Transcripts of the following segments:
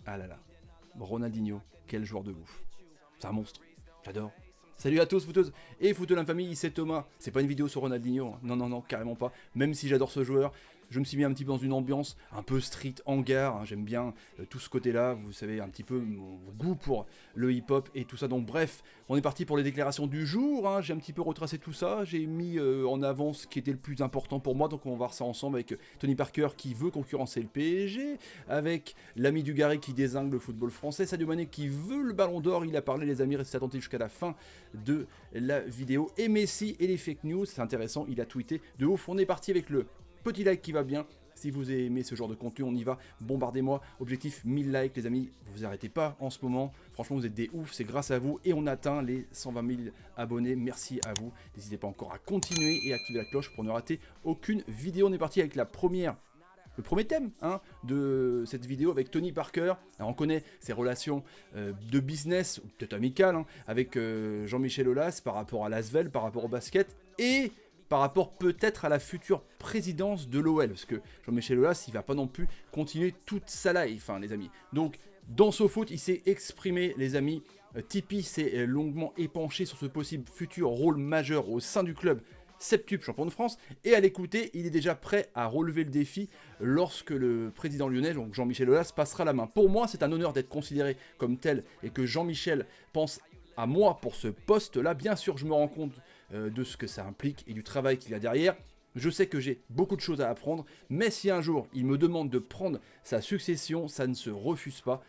Ah là là, Ronaldinho, quel joueur de ouf. C'est un monstre, j'adore. Salut à tous footeuses et footeux l'infamie, c'est Thomas. C'est pas une vidéo sur Ronaldinho, hein. Non, non, non, carrément pas. Même si j'adore ce joueur, je me suis mis un petit peu dans une ambiance un peu street hangar, hein. J'aime bien tout ce côté-là, vous savez, un petit peu mon goût pour le hip-hop et tout ça. Donc bref, on est parti pour les déclarations du jour, hein. J'ai un petit peu retracé tout ça, j'ai mis en avant ce qui était le plus important pour moi, donc on va voir ça ensemble avec Tony Parker qui veut concurrencer le PSG, avec l'ami Dugarry qui dézingue le football français, Sadio Mané qui veut le ballon d'or, il a parlé les amis, restez attentifs jusqu'à la fin de la vidéo, et Messi et les fake news, c'est intéressant, il a tweeté de ouf. On est parti avec le petit like qui va bien. Si vous aimez ce genre de contenu, on y va, bombardez-moi. Objectif 1000 likes les amis, vous arrêtez pas en ce moment. Franchement vous êtes des oufs, c'est grâce à vous. Et on atteint les 120 000 abonnés, merci à vous. N'hésitez pas encore à continuer et activer la cloche pour ne rater aucune vidéo. On est parti avec le premier thème de cette vidéo avec Tony Parker. Alors on connaît ses relations de business, ou peut-être amicales, avec Jean-Michel Aulas par rapport à l'Asvel, par rapport au basket, et par rapport peut-être à la future présidence de l'OL, parce que Jean-Michel Aulas, il va pas non plus continuer toute sa life, les amis. Donc, dans SoFoot, il s'est exprimé, les amis. Tipeee s'est longuement épanché sur ce possible futur rôle majeur au sein du club septuple champion de France, et à l'écouter, il est déjà prêt à relever le défi lorsque le président lyonnais, donc Jean-Michel Aulas, passera la main. Pour moi, c'est un honneur d'être considéré comme tel, et que Jean-Michel pense à moi pour ce poste-là. Bien sûr, je me rends compte de ce que ça implique et du travail qu'il y a derrière. Je sais que j'ai beaucoup de choses à apprendre, mais si un jour il me demande de prendre sa succession, ça ne se refuse pas.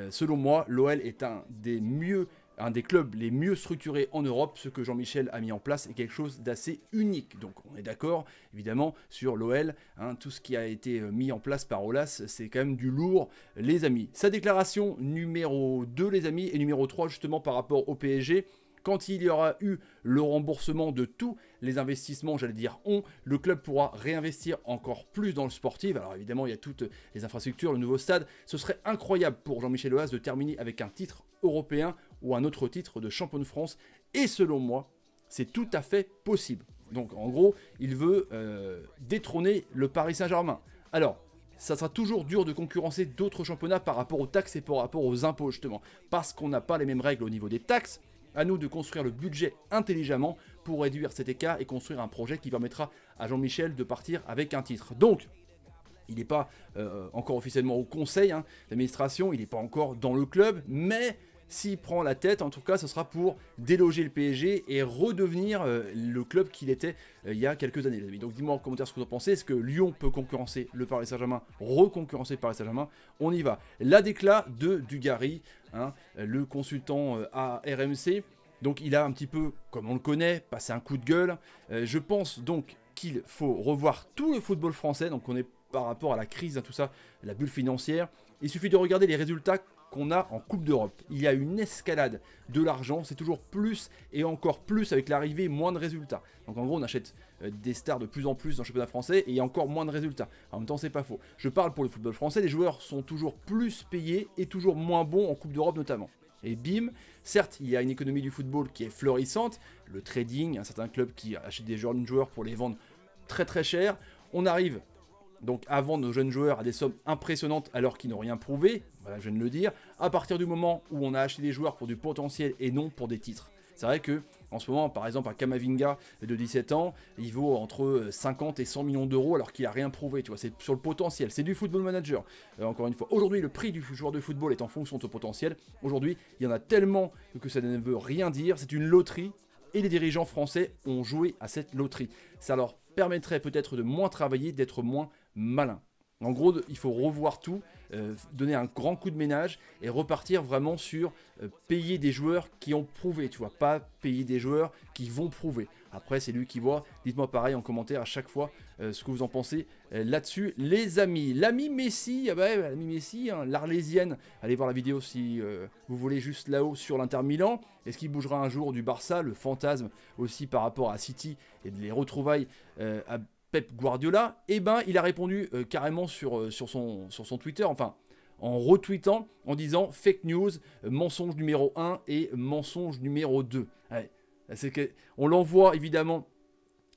Selon moi, l'OL est un des clubs les mieux structurés en Europe. Ce que Jean-Michel a mis en place est quelque chose d'assez unique. Donc on est d'accord, évidemment, sur l'OL. Tout ce qui a été mis en place par Aulas, c'est quand même du lourd, les amis. Sa déclaration numéro 2, les amis, et numéro 3, justement, par rapport au PSG. Quand il y aura eu le remboursement de tous les investissements, le club pourra réinvestir encore plus dans le sportif. Alors évidemment, il y a toutes les infrastructures, le nouveau stade. Ce serait incroyable pour Jean-Michel Aulas de terminer avec un titre européen ou un autre titre de champion de France. Et selon moi, c'est tout à fait possible. Donc en gros, il veut détrôner le Paris Saint-Germain. Alors, ça sera toujours dur de concurrencer d'autres championnats par rapport aux taxes et par rapport aux impôts, justement. Parce qu'on n'a pas les mêmes règles au niveau des taxes. À nous de construire le budget intelligemment pour réduire cet écart et construire un projet qui permettra à Jean-Michel de partir avec un titre. Donc, il n'est pas encore officiellement au conseil d'administration, il n'est pas encore dans le club, mais s'il prend la tête, en tout cas, ce sera pour déloger le PSG et redevenir le club qu'il était il y a quelques années, les amis. Donc dis-moi en commentaire ce que vous en pensez. Est-ce que Lyon peut concurrencer le Paris Saint-Germain, reconcurrencer le Paris Saint-Germain? On y va. La décla de Dugarry, le consultant à RMC. Donc il a un petit peu, comme on le connaît, passé un coup de gueule. Je pense donc qu'il faut revoir tout le football français. Donc on est par rapport à la crise, tout ça, la bulle financière. Il suffit de regarder les résultats qu'on a en Coupe d'Europe. Il y a une escalade de l'argent, c'est toujours plus et encore plus avec l'arrivée, moins de résultats. Donc en gros, on achète des stars de plus en plus dans le championnat français et il y a encore moins de résultats. En même temps, c'est pas faux. Je parle pour le football français, les joueurs sont toujours plus payés et toujours moins bons en Coupe d'Europe notamment. Et bim, certes, il y a une économie du football qui est florissante, le trading, un certain club qui achète des jeunes joueurs pour les vendre très très cher. On arrive donc à vendre nos jeunes joueurs à des sommes impressionnantes alors qu'ils n'ont rien prouvé, voilà, je viens de le dire, à partir du moment où on a acheté des joueurs pour du potentiel et non pour des titres. C'est vrai que en ce moment, par exemple, un Kamavinga de 17 ans, il vaut entre 50 et 100 millions d'euros alors qu'il n'a rien prouvé, tu vois, c'est sur le potentiel, c'est du football manager. Encore une fois, aujourd'hui, le prix du joueur de football est en fonction de son potentiel. Aujourd'hui, il y en a tellement que ça ne veut rien dire, c'est une loterie. Et les dirigeants français ont joué à cette loterie. Ça leur permettrait peut-être de moins travailler, d'être moins malins. En gros, il faut revoir tout, donner un grand coup de ménage et repartir vraiment sur payer des joueurs qui ont prouvé, tu vois, pas payer des joueurs qui vont prouver. Après, c'est lui qui voit. Dites-moi pareil en commentaire à chaque fois ce que vous en pensez là-dessus, les amis. L'ami Messi, l'ami Messi, l'Arlésienne. Allez voir la vidéo si vous voulez, juste là-haut sur l'Inter Milan. Est-ce qu'il bougera un jour du Barça? Le fantasme aussi par rapport à City et les retrouvailles à Pep Guardiola. Eh ben, il a répondu carrément sur son Twitter, enfin en retweetant, en disant fake news, mensonge numéro 1 et mensonge numéro 2. Ouais, c'est que on l'envoie évidemment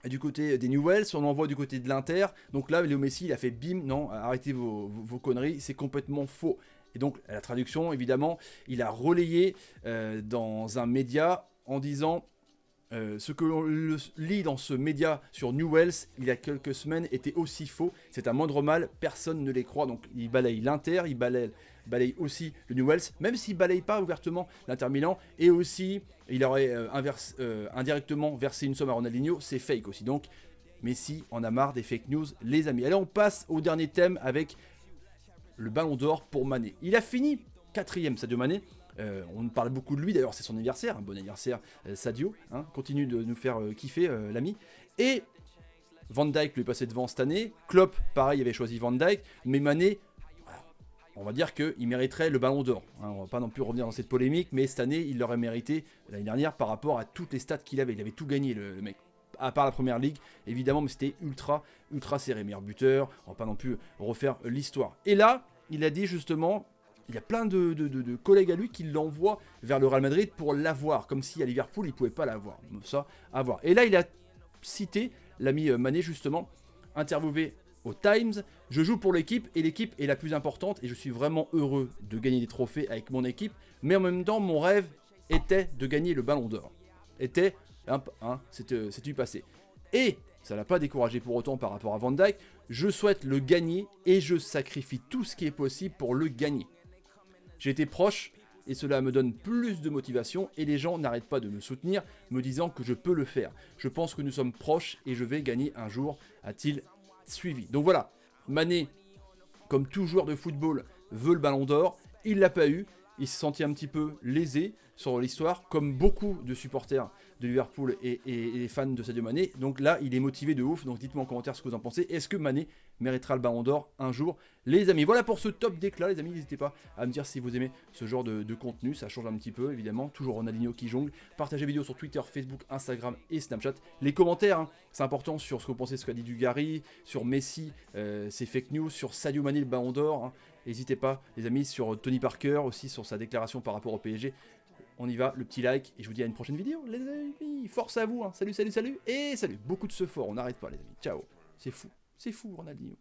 du côté des Newells, on l'envoie du côté de l'Inter. Donc là, Léo Messi, il a fait bim, non, arrêtez vos conneries, c'est complètement faux. Et donc, la traduction, évidemment, il a relayé dans un média en disant ce que l'on lit dans ce média sur Newell's il y a quelques semaines était aussi faux. C'est un moindre mal, personne ne les croit. Donc, il balaye l'Inter, il balaye aussi le Newell's, même s'il balaye pas ouvertement l'Inter Milan. Et aussi, il aurait indirectement versé une somme à Ronaldinho. C'est fake aussi. Donc, Messi en a marre des fake news, les amis. Allez, on passe au dernier thème avec le Ballon d'Or pour Mané. Il a fini 4ème, Sadio Mané. On parle beaucoup de lui, d'ailleurs c'est son anniversaire. Un bon anniversaire Sadio. Continue de nous faire kiffer l'ami. Et Van Dijk lui est passé devant cette année. Klopp, pareil, avait choisi Van Dijk. Mais Mané, on va dire qu'il mériterait le Ballon d'Or. On va pas non plus revenir dans cette polémique. Mais cette année, il l'aurait mérité l'année dernière par rapport à toutes les stats qu'il avait. Il avait tout gagné le mec. À part la première ligue, évidemment, mais c'était ultra serré. Meilleur buteur, on va pas non plus refaire l'histoire. Et là, il a dit justement, il y a plein de collègues à lui qui l'envoient vers le Real Madrid pour l'avoir, comme si à Liverpool, il pouvait pas l'avoir. Ça, à voir. Et là, il a cité l'ami Mané, justement, interviewé au Times. Je joue pour l'équipe et l'équipe est la plus importante et je suis vraiment heureux de gagner des trophées avec mon équipe. Mais en même temps, mon rêve était de gagner le Ballon d'Or. C'est du passé. Et ça ne l'a pas découragé pour autant par rapport à Van Dijk. Je souhaite le gagner et je sacrifie tout ce qui est possible pour le gagner. J'ai été proche et cela me donne plus de motivation et les gens n'arrêtent pas de me soutenir, me disant que je peux le faire. Je pense que nous sommes proches et je vais gagner un jour, a-t-il suivi. Donc voilà, Mané, comme tout joueur de football, veut le Ballon d'Or. Il ne l'a pas eu. Il s'est senti un petit peu lésé sur l'histoire, comme beaucoup de supporters de Liverpool et les fans de Sadio Mané. Donc là, il est motivé de ouf. Donc dites-moi en commentaire ce que vous en pensez. Est-ce que Mané méritera le Ballon d'Or un jour, les amis? Voilà pour ce top d'éclat, les amis. N'hésitez pas à me dire si vous aimez ce genre de contenu. Ça change un petit peu, évidemment. Toujours Ronaldinho qui jongle. Partagez la vidéo sur Twitter, Facebook, Instagram et Snapchat. Les commentaires, c'est important sur ce que vous pensez de ce qu'a dit Dugarry, sur Messi, ses fake news, sur Sadio Mané, le Ballon d'Or. N'hésitez pas, les amis, sur Tony Parker, aussi sur sa déclaration par rapport au PSG. On y va, le petit like, et je vous dis à une prochaine vidéo, les amis. Force à vous, Salut, et salut. Beaucoup de ce fort, on n'arrête pas, les amis. Ciao. C'est fou, Ronaldinho.